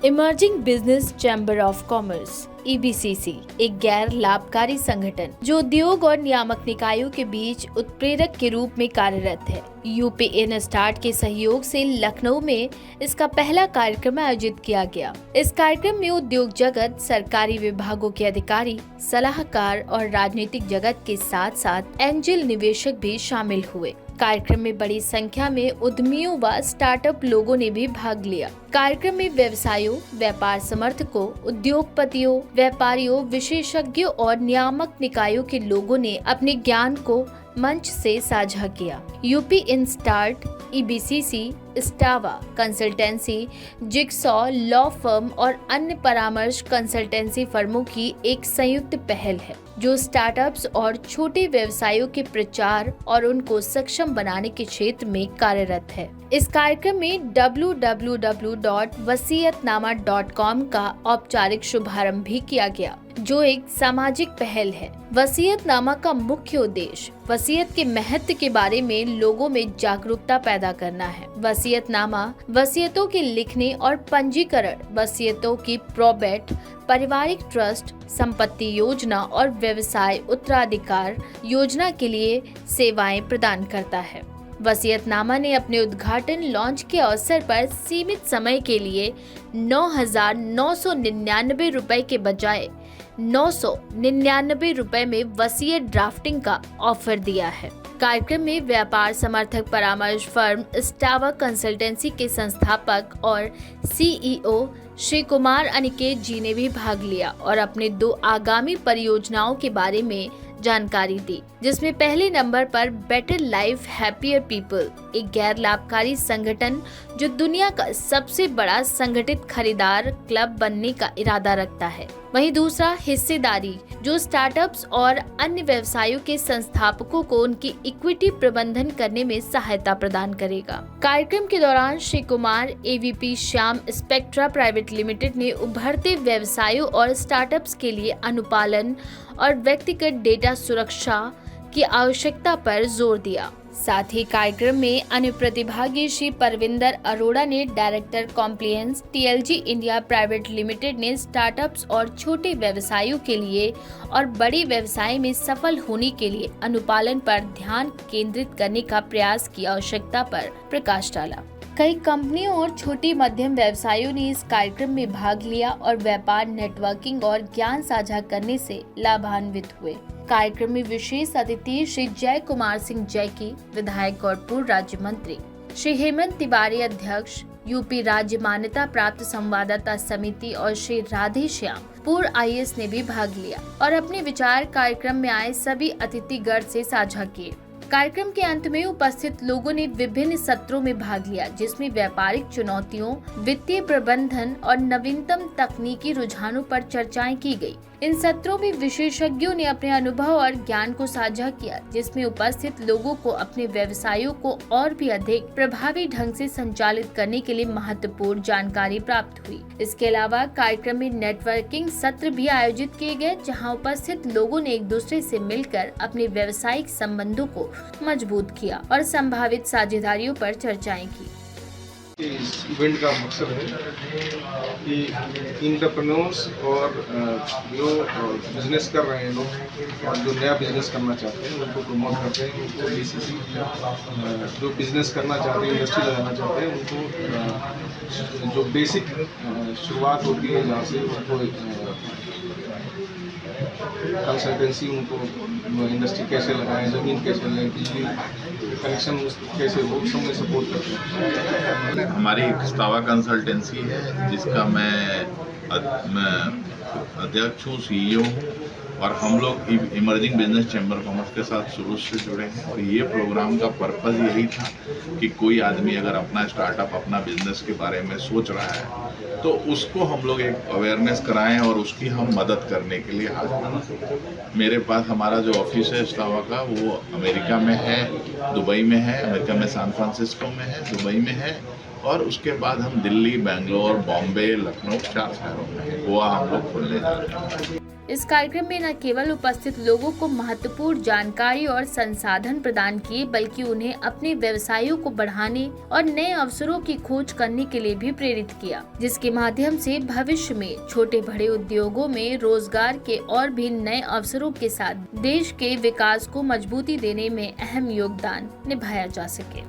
Emerging business chamber of commerce (EBCC) एक गैर लाभकारी संगठन जो उद्योग और नियामक निकायों के बीच उत्प्रेरक के रूप में कार्यरत है। यूपी इनस्टार्ट के सहयोग से लखनऊ में इसका पहला कार्यक्रम आयोजित किया गया। इस कार्यक्रम में उद्योग जगत, सरकारी विभागों के अधिकारी, सलाहकार और राजनीतिक जगत के साथ साथ एंजल निवेशक भी शामिल हुए। कार्यक्रम में बड़ी संख्या में उद्यमियों व स्टार्टअप लोगों ने भी भाग लिया। कार्यक्रम में व्यवसायों, व्यापार समर्थकों, उद्योगपतियों, व्यापारियों, विशेषज्ञों और नियामक निकायों के लोगों ने अपने ज्ञान को मंच से साझा किया। यूपी इनस्टार्ट, EBCC, स्टावा कंसल्टेंसी, जिगसॉ लॉ फर्म और अन्य परामर्श कंसल्टेंसी फर्मों की एक संयुक्त पहल है जो स्टार्टअप्स और छोटे व्यवसायों के प्रचार और उनको सक्षम बनाने के क्षेत्र में कार्यरत है। इस कार्यक्रम में www.wasiyatnama.com का औपचारिक शुभारंभ भी किया गया, जो एक सामाजिक पहल है। वसीयतनामा का मुख्य उद्देश्य वसीयत के महत्व के बारे में लोगों में जागरूकता पैदा करना है। वसीयतनामा वसीयतों के लिखने और पंजीकरण, वसीयतों की प्रोबेट, पारिवारिक ट्रस्ट, संपत्ति योजना और व्यवसाय उत्तराधिकार योजना के लिए सेवाएं प्रदान करता है। वसीयतनामा ने अपने उद्घाटन लॉन्च के अवसर पर सीमित समय के लिए 9,999 रुपए के बजाय 999 रुपए में वसीयत ड्राफ्टिंग का ऑफर दिया है। कार्यक्रम में व्यापार समर्थक परामर्श फर्म स्टावा कंसल्टेंसी के संस्थापक और CEO श्री कुमार अनिकेत जी ने भी भाग लिया और अपने 2 आगामी परियोजनाओं के बारे में जानकारी दी, जिसमें पहले नंबर पर बेटर लाइफ हैप्पियर पीपल, एक गैर लाभकारी संगठन जो दुनिया का सबसे बड़ा संगठित खरीदार क्लब बनने का इरादा रखता है। वहीं दूसरा हिस्सेदारी, जो स्टार्टअप्स और अन्य व्यवसायों के संस्थापकों को उनकी इक्विटी प्रबंधन करने में सहायता प्रदान करेगा। कार्यक्रम के दौरान Shri Kumar, AVP Shyam spectra private limited ने उभरते व्यवसायों और स्टार्टअप्स के लिए अनुपालन और व्यक्तिगत डेटा सुरक्षा की आवश्यकता पर जोर दिया। साथ ही कार्यक्रम में अन्य प्रतिभागी श्री परविंदर अरोड़ा ने, director compliance TLG India private limited ने स्टार्टअप्स और छोटे व्यवसायों के लिए और बड़े व्यवसाय में सफल होने के लिए अनुपालन पर ध्यान केंद्रित करने का प्रयास की आवश्यकता पर प्रकाश डाला। कई कंपनियों और छोटे मध्यम व्यवसायों ने इस कार्यक्रम में भाग लिया और व्यापार नेटवर्किंग और ज्ञान साझा करने से लाभान्वित हुए। कार्यक्रम में विशेष अतिथि श्री जय कुमार सिंह जैकी, विधायक और पूर्व राज्य मंत्री, श्री हेमंत तिवारी, अध्यक्ष यूपी राज्य मान्यता प्राप्त संवाददाता समिति और श्री राधे श्याम, पूर्व IAS ने भी भाग लिया और अपने विचार कार्यक्रम में आए सभी अतिथिगण से साझा किए। कार्यक्रम के अंत में उपस्थित लोगों ने विभिन्न सत्रों में भाग लिया, जिसमें व्यापारिक चुनौतियों, वित्तीय प्रबंधन और नवीनतम तकनीकी रुझानों पर चर्चाएं की गई। इन सत्रों में विशेषज्ञों ने अपने अनुभव और ज्ञान को साझा किया, जिसमें उपस्थित लोगों को अपने व्यवसायों को और भी अधिक प्रभावी ढंग से संचालित करने के लिए महत्वपूर्ण जानकारी प्राप्त हुई। इसके अलावा कार्यक्रम में नेटवर्किंग सत्र भी आयोजित किए गए, जहां उपस्थित लोगों ने एक दूसरे से मिलकर अपने व्यावसायिक संबंधों को मजबूत किया और संभावित साझेदारियों पर चर्चाएं की। इस इवेंट का मकसद है कि एंटरप्रेन्योर्स और जो बिजनेस कर रहे हैं लोग और जो नया बिजनेस करना चाहते हैं उनको प्रमोट करते हैं। उनको BCC जो बिजनेस करना चाहते हैं, इंडस्ट्री लगाना चाहते हैं, उनको जो बेसिक शुरुआत होती है जहाँ से उनको कंसल्टेंसी, उनको इंडस्ट्री कैसे लगाएं, ज़मीन कैसे लें, बिजली कनेक्शन कैसे हो, सब में सपोर्ट करते हैं। हमारी एक स्टावा कंसल्टेंसी है जिसका मैं अध्यक्ष हूँ, CEO हूँ और हम लोग इमर्जिंग बिजनेस चैम्बर कॉमर्स के साथ शुरू से जुड़े हैं। और ये प्रोग्राम का पर्पज़ यही था कि कोई आदमी अगर अपना स्टार्टअप, अपना बिजनेस के बारे में सोच रहा है तो उसको हम लोग एक अवेयरनेस कराएं और उसकी हम मदद करने के लिए हाजिर हैं। मेरे पास हमारा जो ऑफिस है स्टावा का, वो अमेरिका में है, दुबई में है, अमेरिका में सैन फ्रांसिस्को में है, दुबई में है और उसके बाद हम दिल्ली, बेंगलोर, बॉम्बे, लखनऊ 4 शहरों में, गोवा हम लोग खोलने जा रहे हैं। इस कार्यक्रम में न केवल उपस्थित लोगों को महत्वपूर्ण जानकारी और संसाधन प्रदान किए, बल्कि उन्हें अपने व्यवसायों को बढ़ाने और नए अवसरों की खोज करने के लिए भी प्रेरित किया, जिसके माध्यम से भविष्य में छोटे बड़े उद्योगों में रोजगार के और भी नए अवसरों के साथ देश के विकास को मजबूती देने में अहम योगदान निभाया जा सके।